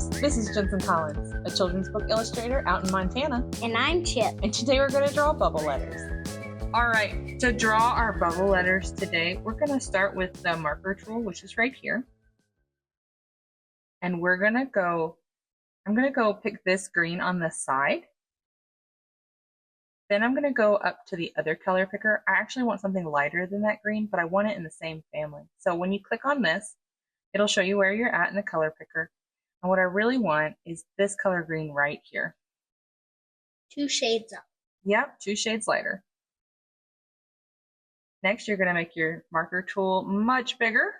guys, this is Jensen Collins, a children's book illustrator out in Montana. And I'm Chip. And today we're going to draw bubble letters. Alright, to draw our bubble letters today, we're going to start with the marker tool, which is right here. And I'm going to go pick this green on the side. Then I'm going to go up to the other color picker. I actually want something lighter than that green, but I want it in the same family. So when you click on this, it'll show you where you're at in the color picker. And what I really want is this color green right here. 2 shades up. Yep, 2 shades lighter. Next, you're going to make your marker tool much bigger.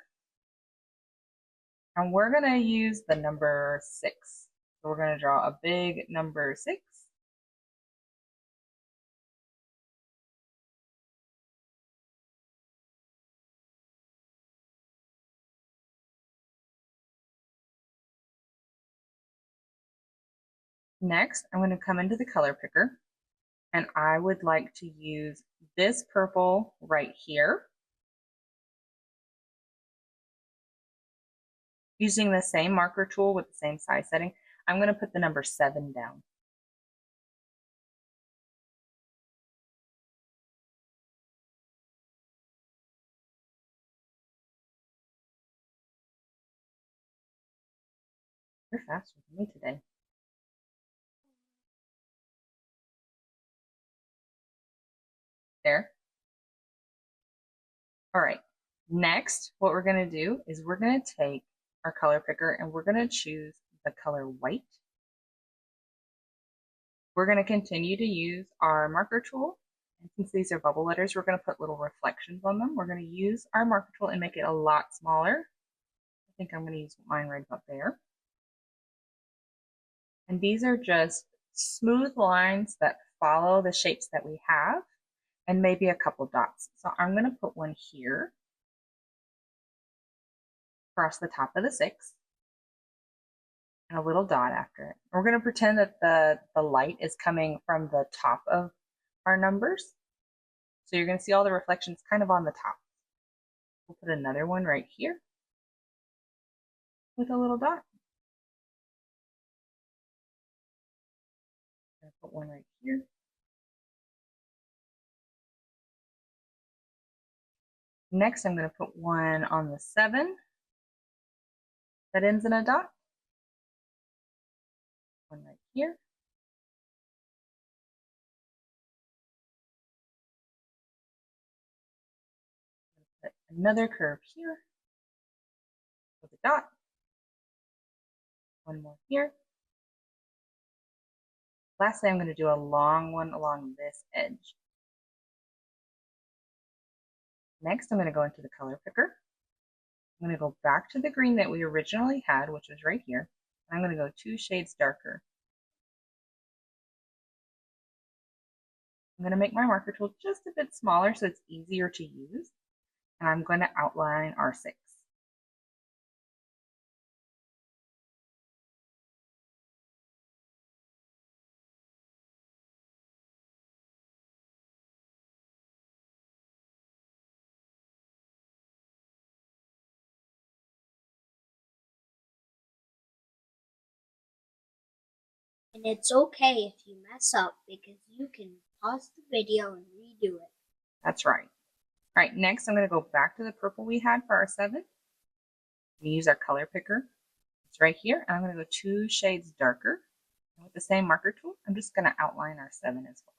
And we're going to use the number 6. So we're going to draw a big number 6. Next, I'm going to come into the color picker, and I would like to use this purple right here. Using the same marker tool with the same size setting, I'm going to put the number 7 down. You're faster than me today. There. All right, next, what we're going to do is we're going to take our color picker and we're going to choose the color white. We're going to continue to use our marker tool. And since these are bubble letters, we're going to put little reflections on them. We're going to use our marker tool and make it a lot smaller. I think I'm going to use mine right about there. And these are just smooth lines that follow the shapes that we have, and maybe a couple dots. So I'm going to put one here across the top of the 6 and a little dot after it. We're going to pretend that the light is coming from the top of our numbers. So you're going to see all the reflections kind of on the top. We'll put another one right here with a little dot. I'm going to put one right here. Next, I'm going to put one on the 7 that ends in a dot. One right here. Put another curve here with a dot. One more here. Lastly, I'm going to do a long one along this edge. Next, I'm going to go into the color picker. I'm going to go back to the green that we originally had, which was right here. I'm going to go 2 shades darker. I'm going to make my marker tool just a bit smaller so it's easier to use. And I'm going to outline our 6. And it's okay if you mess up because you can pause the video and redo it. That's right. All right, next I'm going to go back to the purple we had for our 7. We use our color picker. It's right here, and I'm going to go 2 shades darker. And with the same marker tool, I'm just going to outline our 7 as well.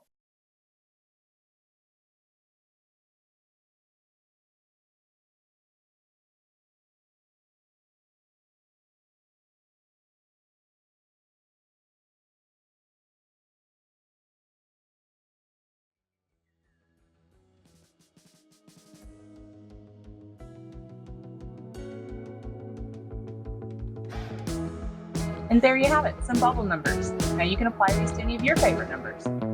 And there you have it, some bubble numbers. Now you can apply these to any of your favorite numbers.